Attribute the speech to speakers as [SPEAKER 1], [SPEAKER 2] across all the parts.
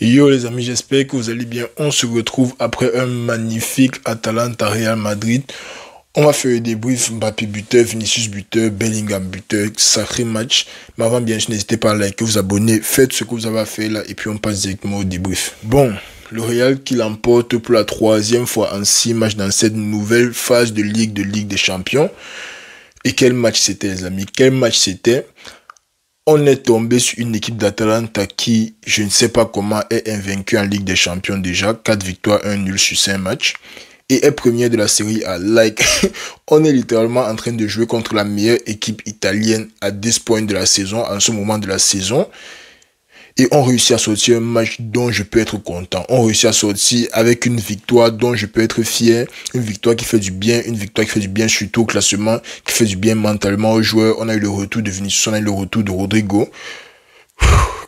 [SPEAKER 1] Yo les amis, j'espère que vous allez bien. On se retrouve après un magnifique Atalanta Real Madrid. On va faire le débrief Mbappé buteur, Vinicius buteur, Bellingham buteur, sacré match. Mais avant bien sûr, n'hésitez pas à liker, vous abonner, faites ce que vous avez à faire là et puis on passe directement au débrief. Bon, le Real qui l'emporte pour la troisième fois en 6 matchs dans cette nouvelle phase de Ligue des Champions. Et quel match c'était les amis, quel match c'était. On est tombé sur une équipe d'Atalanta qui, je ne sais pas comment, est invaincue en Ligue des Champions déjà. 4 victoires, 1 nul sur 5 matchs. Et est première de la série A. On est littéralement en train de jouer contre la meilleure équipe italienne à 10 points de la saison, en ce moment de la saison. Et on réussit à sortir un match dont je peux être content. On réussit à sortir avec une victoire dont je peux être fier. Une victoire qui fait du bien. Une victoire qui fait du bien surtout au classement. Qui fait du bien mentalement aux joueurs. On a eu le retour de Vinicius. On a eu le retour de Rodrigo.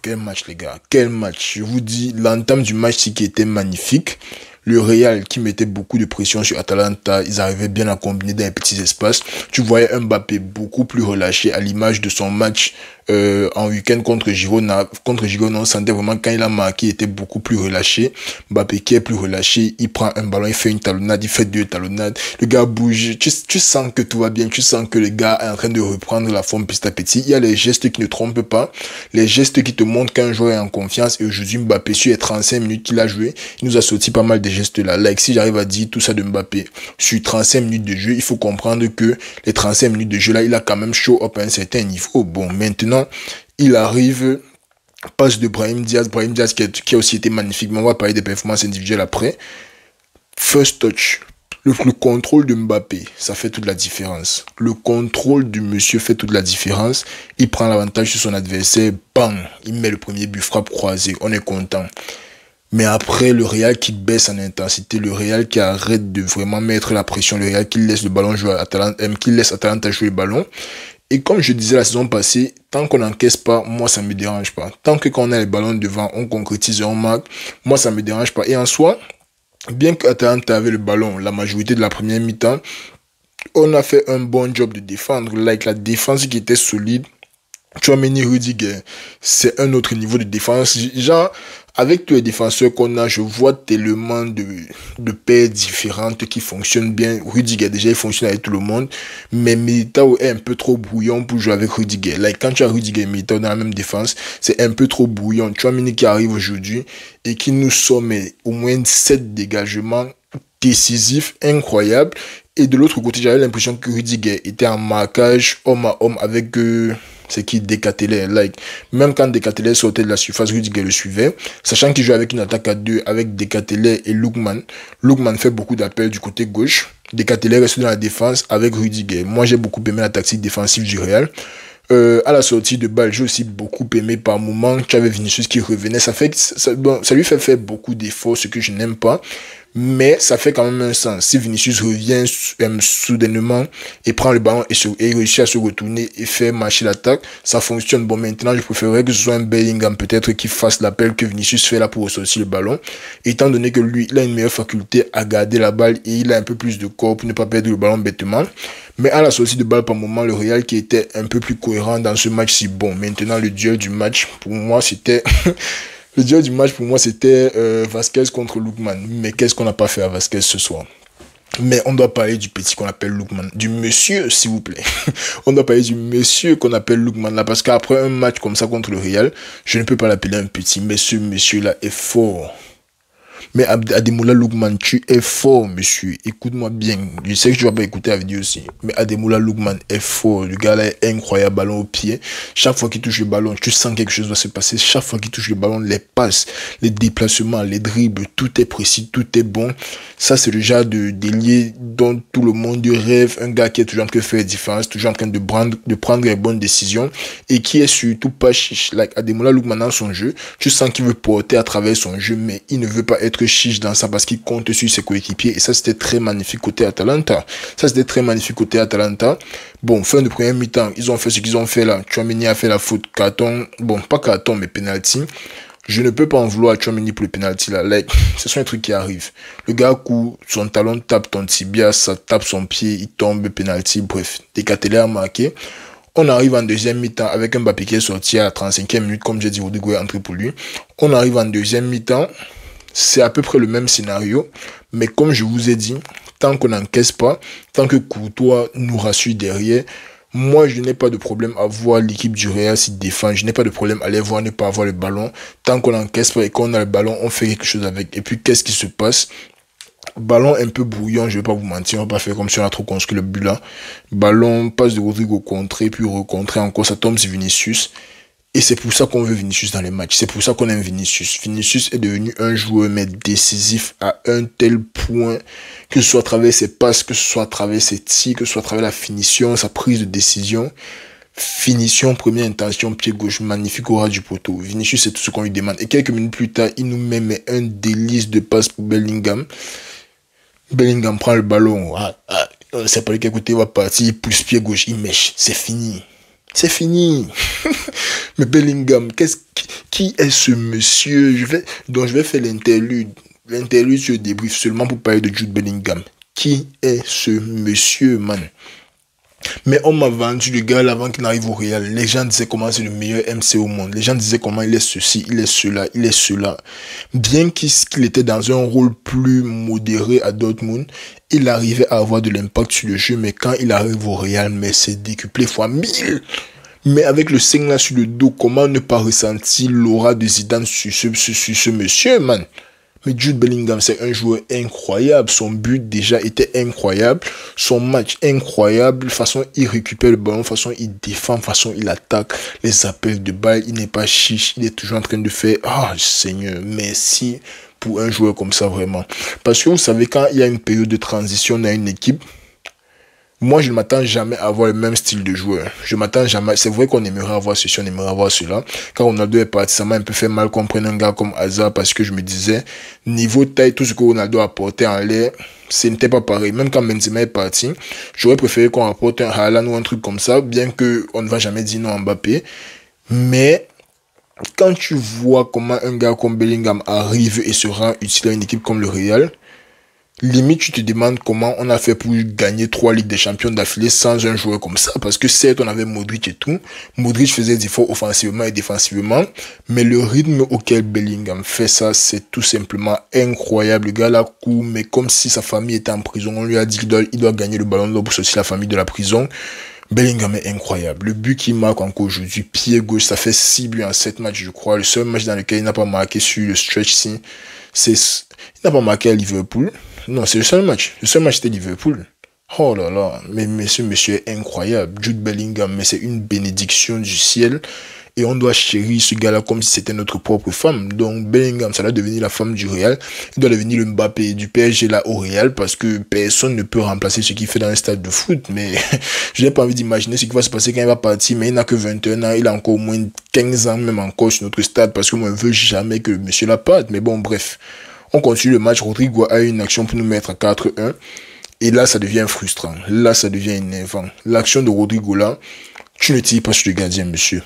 [SPEAKER 1] Quel match les gars. Quel match. Je vous dis, l'entame du match qui était magnifique. Le Real qui mettait beaucoup de pression sur Atalanta, ils arrivaient bien à combiner dans les petits espaces. Tu voyais un Mbappé beaucoup plus relâché à l'image de son match en week-end contre Girona. Contre Girona, on sentait vraiment quand il a marqué, il était beaucoup plus relâché. Mbappé qui est plus relâché, il prend un ballon, il fait une talonnade, il fait 2 talonnades. Le gars bouge, tu sens que tout va bien, tu sens que le gars est en train de reprendre la forme petit à petit. Il y a les gestes qui ne trompent pas, les gestes qui te montrent qu'un joueur est en confiance. Et aujourd'hui, Mbappé, sur les 35 minutes qu'il a joué, il nous a sorti pas mal de gestes là. Si j'arrive à dire tout ça de Mbappé sur 35 minutes de jeu, il faut comprendre que les 35 minutes de jeu là, il a quand même show up à un certain niveau. Bon, maintenant, il arrive, passe de Brahim Diaz qui a aussi été magnifique, mais on va parler des performances individuelles après. First touch. Le contrôle de Mbappé, ça fait toute la différence. Le contrôle du monsieur fait toute la différence. Il prend l'avantage sur son adversaire, bang, il met le premier but, frappe croisée, on est content. Mais après, le Real qui baisse en intensité, le Real qui arrête de vraiment mettre la pression, le Real qui laisse le ballon jouer à Atalanta, qui laisse Atalanta jouer le ballon. Et comme je disais la saison passée, tant qu'on n'encaisse pas, moi ça me dérange pas. Tant que quand on a les ballons devant, on concrétise et on marque, moi ça me dérange pas. Et en soi, bien que Atalanta avait le ballon la majorité de la première mi-temps, on a fait un bon job de défendre. La défense qui était solide. Tchouaméni, Rudiger, c'est un autre niveau de défense. Genre, avec tous les défenseurs qu'on a, je vois tellement de paires différentes qui fonctionnent bien. Rudiger, déjà, il fonctionne avec tout le monde. Mais Militao est un peu trop brouillon pour jouer avec Rudiger. Quand tu as Rudiger et Militao dans la même défense, c'est un peu trop brouillon. Tchouaméni qui arrive aujourd'hui et qui nous sommet au moins 7 dégagements décisifs, incroyables. Et de l'autre côté, j'avais l'impression que Rudiger était en marquage homme à homme avec c'est qui Decatelere. Même quand Decatelere sortait de la surface, Rudiger le suivait. Sachant qu'il joue avec une attaque à 2 avec Decatelere et Lookman. Lookman fait beaucoup d'appels du côté gauche. Decatelere reste dans la défense avec Rudiger. Moi, j'ai beaucoup aimé la tactique défensive du Real. À la sortie de balle, j'ai aussi beaucoup aimé par moment. Tu avais Vinicius qui revenait. Ça lui fait faire beaucoup d'efforts, ce que je n'aime pas. Mais ça fait quand même un sens. Si Vinicius revient soudainement et prend le ballon et réussit à se retourner et faire marcher l'attaque, ça fonctionne. Bon, maintenant, je préférerais que ce soit un Bellingham peut-être qui fasse l'appel que Vinicius fait là pour ressortir le ballon. Étant donné que lui, il a une meilleure faculté à garder la balle et il a un peu plus de corps pour ne pas perdre le ballon bêtement. Mais à la sortie de balle, par moment, le Real qui était un peu plus cohérent dans ce match-ci. Bon, maintenant, le duel du match, pour moi, c'était... Le duel du match, pour moi, c'était Vasquez contre Lookman. Mais qu'est-ce qu'on n'a pas fait à Vasquez ce soir? Mais on doit parler du petit qu'on appelle Lookman. Du monsieur, s'il vous plaît. On doit parler du monsieur qu'on appelle Lookman là. Parce qu'après un match comme ça contre le Real, je ne peux pas l'appeler un petit. Mais ce monsieur-là est fort. Mais Ademoula Lookman, tu es fort, monsieur. Écoute-moi bien. Je sais que tu vas pas écouter la vidéo aussi. Mais Ademoula Lookman est fort. Le gars là est incroyable, ballon au pied. Chaque fois qu'il touche le ballon, tu sens quelque chose va se passer. Chaque fois qu'il touche le ballon, les passes, les déplacements, les dribbles, tout est précis, tout est bon. Ça, c'est le genre de délié dont tout le monde rêve. Un gars qui est toujours en train de faire la différence, toujours en train de prendre les bonnes décisions et qui est surtout pas chiche. Ademoula Lookman dans son jeu, tu sens qu'il veut porter à travers son jeu, mais il ne veut pas être chiche dans ça parce qu'il compte sur ses coéquipiers. Et ça, c'était très magnifique côté Atalanta. Bon, fin de première mi-temps, ils ont fait ce qu'ils ont fait là. Tchouaméni a fait la faute. Carton, bon, pas carton, mais penalty. Je ne peux pas en vouloir à Tchouaméni pour le penalty là. Ce sont les trucs qui arrivent. Le gars court, son talon tape ton tibia, ça tape son pied, il tombe, penalty, bref. Decatelere a marqué. On arrive en deuxième mi-temps avec Mbappé qui est sorti à la 35e minute, comme j'ai dit, Rodrigo est entré pour lui. On arrive en deuxième mi-temps, c'est à peu près le même scénario, mais comme je vous ai dit, tant qu'on n'encaisse pas, tant que Courtois nous rassure derrière, moi je n'ai pas de problème à voir l'équipe du Real s'y défendre, je n'ai pas de problème à les voir ne pas avoir le ballon. Tant qu'on n'encaisse pas et qu'on a le ballon, on fait quelque chose avec. Et puis qu'est-ce qui se passe? Ballon un peu brouillon, je vais pas vous mentir, on va pas faire comme si on a trop construit le but là. Ballon, passe de Rodrigo contré, puis recontré encore, ça tombe sur Vinicius. Et c'est pour ça qu'on veut Vinicius dans les matchs. C'est pour ça qu'on aime Vinicius. Vinicius est devenu un joueur mais décisif à un tel point, que ce soit à travers ses passes, que ce soit à travers ses tirs, que ce soit à travers la finition, sa prise de décision. Finition, première intention, pied gauche, magnifique au ras du poteau. Vinicius, c'est tout ce qu'on lui demande. Et quelques minutes plus tard, il nous met mais un délice de passe pour Bellingham. Bellingham prend le ballon. On ne sait pas de quel côté il va partir. Il pousse pied gauche, il mèche. C'est fini. C'est fini. Mais Bellingham, qui est ce monsieur? Je vais faire l'interlude. L'interlude sur le débrief seulement pour parler de Jude Bellingham. Qui est ce monsieur, man? Mais on m'a vendu le gars là avant qu'il n'arrive au Real. Les gens disaient comment c'est le meilleur MC au monde. Les gens disaient comment il est ceci, il est cela, il est cela. Bien qu'il était dans un rôle plus modéré à Dortmund, il arrivait à avoir de l'impact sur le jeu. Mais quand il arrive au Real, mais c'est décuplé fois 1000. Mais avec le signe là sur le dos, comment ne pas ressentir l'aura de Zidane sur ce monsieur, man? Mais Jude Bellingham, c'est un joueur incroyable. Son but déjà était incroyable. Son match incroyable. De façon, il récupère le ballon. De façon, il défend. De façon, il attaque. Les appels de balle, il n'est pas chiche. Il est toujours en train de faire... Ah, Seigneur, merci pour un joueur comme ça, vraiment. Parce que vous savez, quand il y a une période de transition dans une équipe, moi, je ne m'attends jamais à avoir le même style de joueur. Je m'attends jamais. C'est vrai qu'on aimerait avoir ceci, on aimerait avoir cela. Quand Ronaldo est parti, ça m'a un peu fait mal qu'on prenne un gars comme Hazard parce que je me disais, niveau taille, tout ce que Ronaldo apportait en l'air, ce n'était pas pareil. Même quand Benzema est parti, j'aurais préféré qu'on apporte un Haaland ou un truc comme ça, bien qu'on ne va jamais dire non à Mbappé. Mais quand tu vois comment un gars comme Bellingham arrive et se rend utile à une équipe comme le Real, limite, tu te demandes comment on a fait pour gagner 3 Ligues des Champions d'affilée sans un joueur comme ça. Parce que certes, on avait Modric et tout. Modric faisait des efforts offensivement et défensivement. Mais le rythme auquel Bellingham fait ça, c'est tout simplement incroyable. Le gars là court, mais comme si sa famille était en prison. On lui a dit qu'il doit gagner le ballon d'or pour sortir la famille de la prison. Bellingham est incroyable. Le but qu'il marque encore aujourd'hui, pied gauche, ça fait 6 buts en 7 matchs, je crois. Le seul match dans lequel il n'a pas marqué sur le stretch-ci, il n'a pas marqué à Liverpool. Non, c'est le seul match. Le seul match, c'était Liverpool. Oh là là, mais ce monsieur est incroyable. Jude Bellingham, mais c'est une bénédiction du ciel. Et on doit chérir ce gars-là comme si c'était notre propre femme. Donc Bellingham, ça doit devenir la femme du Real. Il doit devenir le Mbappé du PSG là au Real parce que personne ne peut remplacer ce qu'il fait dans un stade de foot. Mais je n'ai pas envie d'imaginer ce qui va se passer quand il va partir. Mais il n'a que 21 ans, il a encore au moins 15 ans même encore sur notre stade parce que moi je ne veux jamais que le monsieur la parte. Mais bon, bref. On continue le match. Rodrigo a une action pour nous mettre à 4-1. Et là, ça devient frustrant. Là, ça devient énervant. L'action de Rodrigo là, tu ne tires pas sur le gardien, monsieur.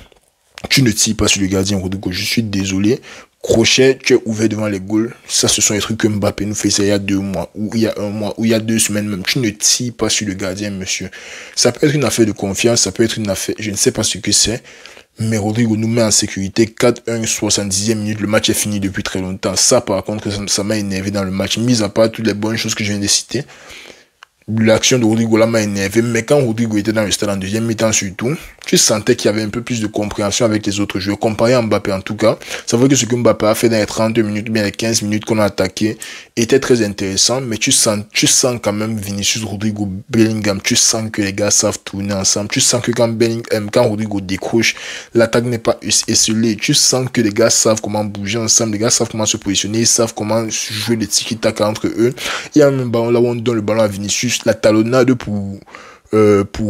[SPEAKER 1] Tu ne tires pas sur le gardien, Rodrigo. Je suis désolé. Crochet, tu es ouvert devant les goals. Ça, ce sont les trucs que Mbappé nous faisait il y a 2 mois, ou il y a 1 mois, ou il y a 2 semaines même. Tu ne tires pas sur le gardien, monsieur. Ça peut être une affaire de confiance, ça peut être une affaire, je ne sais pas ce que c'est. Mais Rodrigo nous met en sécurité. 4-1, 70e minute. Le match est fini depuis très longtemps. Ça, par contre, ça m'a énervé dans le match. Mis à part toutes les bonnes choses que je viens de citer. L'action de Rodrigo là m'a énervé, mais quand Rodrigo était dans le stade en deuxième mi-temps surtout, tu sentais qu'il y avait un peu plus de compréhension avec les autres joueurs, comparé à Mbappé en tout cas. C'est vrai que ce que Mbappé a fait dans les 32 minutes, bien les 15 minutes qu'on a attaqué, était très intéressant, mais tu sens quand même Vinicius, Rodrigo, Bellingham, tu sens que les gars savent tourner ensemble, tu sens que quand Rodrigo décroche, l'attaque n'est pas esselée, tu sens que les gars savent comment bouger ensemble, les gars savent comment se positionner, ils savent comment jouer les tiki-taka entre eux. Il y a un ballon là où on donne le ballon à Vinicius, la talonnade pour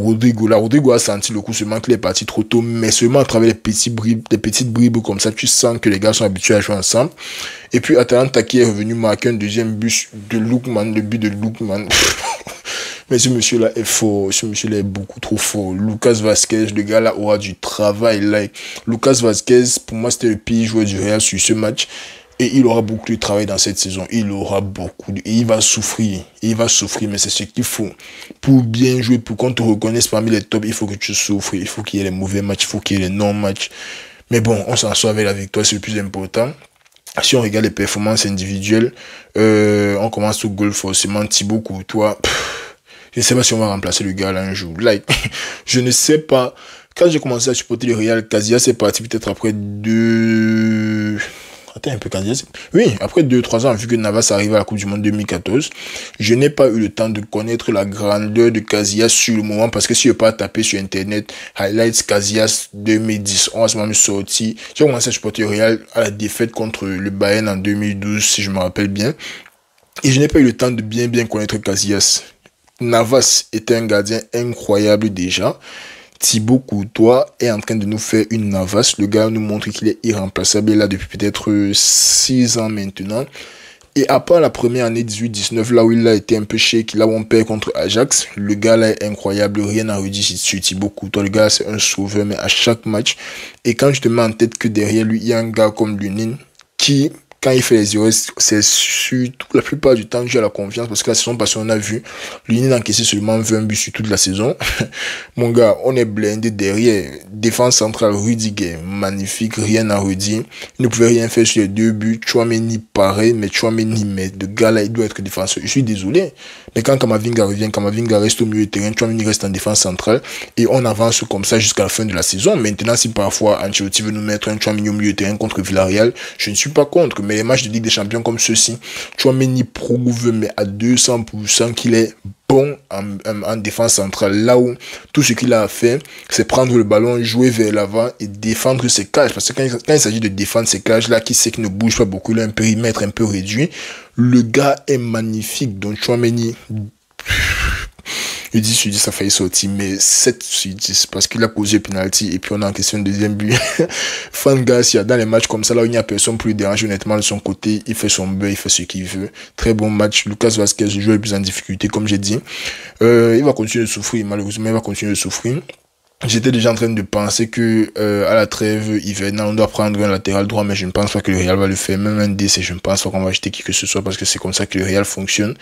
[SPEAKER 1] Rodrigo. Là, Rodrigo a senti le coup, seulement qu'il est parti trop tôt, mais seulement à travers les petites bribes comme ça, tu sens que les gars sont habitués à jouer ensemble. Et puis Atalanta qui est revenu marquer un deuxième but de Lookman, le but de Lookman. Mais ce monsieur-là est fort, ce monsieur-là est beaucoup trop fort. Lucas Vazquez, le gars là aura du travail. Là. Lucas Vazquez, pour moi, c'était le pire joueur du Real sur ce match. Et il aura beaucoup de travail dans cette saison. Il aura beaucoup de... Et il va souffrir. Il va souffrir, mais c'est ce qu'il faut. Pour bien jouer, pour qu'on te reconnaisse parmi les tops, il faut que tu souffres. Il faut qu'il y ait les mauvais matchs, il faut qu'il y ait les non-matchs. Mais bon, on s'en sort avec la victoire, c'est le plus important. Si on regarde les performances individuelles, on commence au goal forcément. Thibaut Courtois, je ne sais pas si on va remplacer le gars là un jour. Like, je ne sais pas. Quand j'ai commencé à supporter le Real, Casillas est parti peut-être après deux... Attends un peu, Casillas. Oui, après 2-3 ans, vu que Navas arrive à la Coupe du Monde 2014, je n'ai pas eu le temps de connaître la grandeur de Casillas sur le moment, parce que si je pas taper sur Internet, Highlights Casillas 2010, on va se même sorti. J'ai commencé à supporter le Real à la défaite contre le Bayern en 2012, si je me rappelle bien. Et je n'ai pas eu le temps de bien connaître Casillas. Navas était un gardien incroyable déjà. Thibaut Courtois est en train de nous faire une Navas. Le gars nous montre qu'il est irremplaçable là depuis peut-être 6 ans maintenant. Et à part la première année 18-19, là où il a été un peu shake, là où on perd contre Ajax, le gars là est incroyable. Rien à redire sur Thibaut Courtois. Le gars c'est un sauveur, mais à chaque match. Et quand je te mets en tête que derrière lui, il y a un gars comme Lunin qui... Quand il fait les erreurs, c'est surtout la plupart du temps dû à la confiance, parce que la saison passée, on a vu l'Union encaisser seulement 20 buts sur toute la saison. Mon gars, on est blindé derrière. Défense centrale, Rudiger, magnifique, rien à redire. Il ne pouvait rien faire sur les 2 buts. Tchouaméni, pareil, mais Tchouaméni, mais le gars là, il doit être défenseur. Je suis désolé. Mais quand Kamavinga revient, Kamavinga reste au milieu de terrain, Tchouaméni reste en défense centrale, et on avance comme ça jusqu'à la fin de la saison. Maintenant, si parfois Ancelotti veut nous mettre un Tchouaméni au milieu de terrain contre Villarreal, je ne suis pas contre. Mais les matchs de Ligue des Champions comme ceux-ci, Tchouaméni prouve mais à 200% qu'il est bon en défense centrale. Là où tout ce qu'il a à faire, c'est prendre le ballon, jouer vers l'avant et défendre ses cages. Parce que quand il s'agit de défendre ces cages-là, qui sait qu'il ne bouge pas beaucoup, il a un périmètre un peu réduit, le gars est magnifique. Donc Tchouaméni... Je dis sur 10, ça a failli sortir, mais 7 sur 10, parce qu'il a causé le penalty, et puis on a en question de deuxième but. Fan Garcia, dans les matchs comme ça, là où il n'y a personne pour lui déranger honnêtement de son côté, il fait son beurre, il fait ce qu'il veut. Très bon match. Lucas Vazquez, le joueur le plus en difficulté, comme j'ai dit. Il va continuer de souffrir, malheureusement, il va continuer de souffrir. J'étais déjà en train de penser que à la trêve hivernale, on doit prendre un latéral droit, mais je ne pense pas que le Real va le faire. Même un DC, je ne pense pas qu'on va acheter qui que ce soit, parce que c'est comme ça que le Real fonctionne.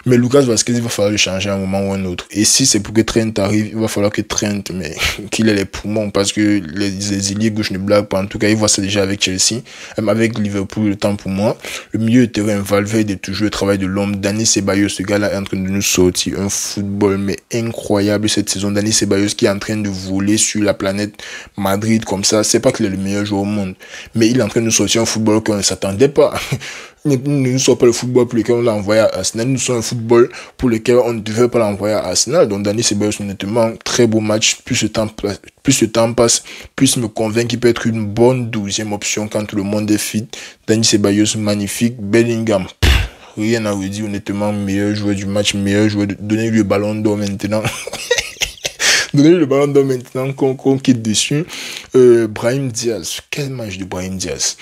[SPEAKER 1] Mais Lucas Vazquez, il va falloir le changer à un moment ou un autre. Et si c'est pour que Trent arrive, il va falloir que Trent, mais qu'il ait les poumons, parce que les ailiers gauche ne blaguent pas. En tout cas, il voit ça déjà avec Chelsea, même avec Liverpool, le temps pour moi. Le milieu de terrain, Valverde est toujours le travail de l'homme. Dani Ceballos, ce gars-là est en train de nous sortir un football, mais incroyable cette saison. Dani Ceballos qui est en train de voler sur la planète Madrid comme ça. C'est pas qu'il est le meilleur joueur au monde, mais il est en train de nous sortir un football qu'on ne s'attendait pas. Nous ne sommes pas le football pour lequel on l'a envoyé à Arsenal. Nous sommes un football pour lequel on ne devait pas l'envoyer à Arsenal. Donc, Dani Ceballos, honnêtement, très beau match. Plus le temps passe, plus me convainc qu'il peut être une bonne 12e option quand tout le monde est fit. Dani Ceballos, magnifique. Bellingham, rien à redire, honnêtement, meilleur joueur du match, meilleur joueur. Donnez-lui le ballon d'or maintenant. Donnez-lui le ballon d'or maintenant qu'on quitte dessus. Brahim Diaz. Quel match de Brahim Diaz.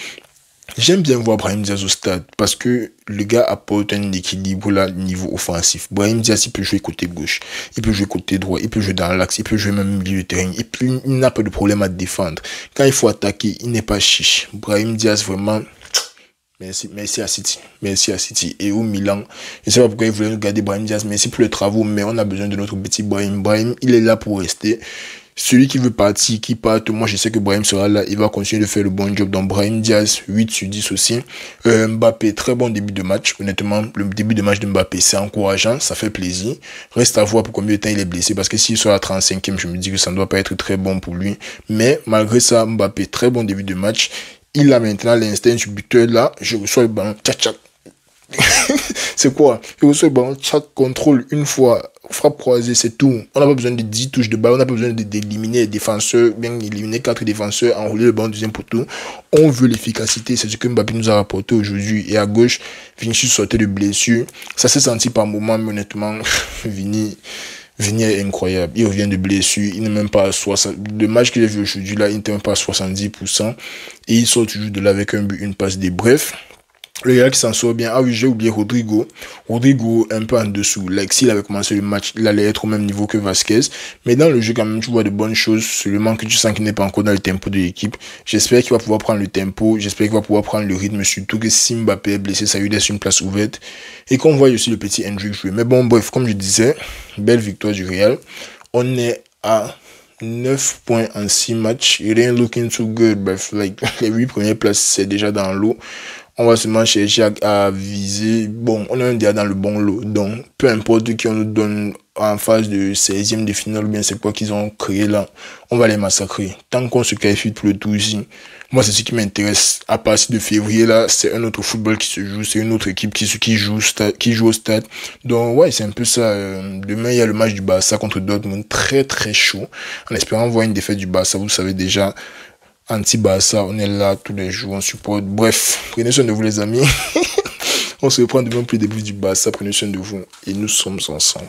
[SPEAKER 1] J'aime bien voir Brahim Diaz au stade parce que le gars apporte un équilibre là, niveau offensif. Brahim Diaz, il peut jouer côté gauche, il peut jouer côté droit, il peut jouer dans l'axe, il peut jouer même au milieu de terrain. Et puis, il n'a pas de problème à défendre. Quand il faut attaquer, il n'est pas chiche. Brahim Diaz, vraiment, merci à City. Merci à City. Et au Milan, je ne sais pas pourquoi ils voulaient nous garder Brahim Diaz, merci pour les travaux, mais on a besoin de notre petit Brahim. Brahim, il est là pour rester. Celui qui veut partir, qui parte, moi je sais que Brahim sera là, il va continuer de faire le bon job. Donc Brahim Diaz, 8 sur 10 aussi. Mbappé, très bon début de match. Honnêtement, le début de match de Mbappé, c'est encourageant, ça fait plaisir. Reste à voir pour combien de temps il est blessé, parce que s'il sera à 35e, je me dis que ça ne doit pas être très bon pour lui. Mais malgré ça, Mbappé, très bon début de match. Il a maintenant l'instinct du buteur là, je reçois le ballon, tchac tchac. C'est quoi? Je reçois le ballon, tchac, contrôle une fois. Frappe croisée, c'est tout. On n'a pas besoin de 10 touches de balle, on n'a pas besoin d'éliminer les défenseurs, bien éliminer 4 défenseurs, enrouler le ballon deuxième poteau. On veut l'efficacité, c'est ce que Mbappé nous a rapporté aujourd'hui. Et à gauche, Vinicius sortait de blessure. Ça s'est senti par moments, mais honnêtement, Vini est incroyable. Il revient de blessure, il n'est même pas à 60. Le match que j'ai vu aujourd'hui, là, il n'était même pas à 70%. Et il sort toujours de là avec un but, une passe des brefs. Le gars qui s'en sort bien. Ah oui, j'ai oublié Rodrigo. Rodrigo, un peu en dessous. Like, s'il avait commencé le match, il allait être au même niveau que Vasquez. Mais dans le jeu, quand même, tu vois de bonnes choses. Seulement que tu sens qu'il n'est pas encore dans le tempo de l'équipe. J'espère qu'il va pouvoir prendre le tempo. J'espère qu'il va pouvoir prendre le rythme. Surtout que si Mbappé est blessé, ça lui laisse une place ouverte. Et qu'on voit aussi le petit Hendrick jouer. Mais bon, bref, comme je disais, belle victoire du Real. On est à 9 points en 6 matchs. It ain't looking too good. Bref, like, les 8 premières places, c'est déjà dans l'eau. On va seulement chercher à viser. Bon, on est déjà dans le bon lot. Donc, peu importe qui on nous donne en phase de 16e de finale, ou bien c'est quoi qu'ils ont créé là, on va les massacrer. Tant qu'on se qualifie pour le tour ici, moi, c'est ce qui m'intéresse. À partir de février, là, c'est un autre football qui se joue. C'est une autre équipe qui joue au stade. Donc, ouais, c'est un peu ça. Demain, il y a le match du Barça contre Dortmund. Très, très chaud. En espérant voir une défaite du Barça, vous savez déjà. Anti-Barça, on est là tous les jours, on supporte. Bref, prenez soin de vous les amis. On se reprend demain pour le début du Barça. Prenez soin de vous et nous sommes ensemble.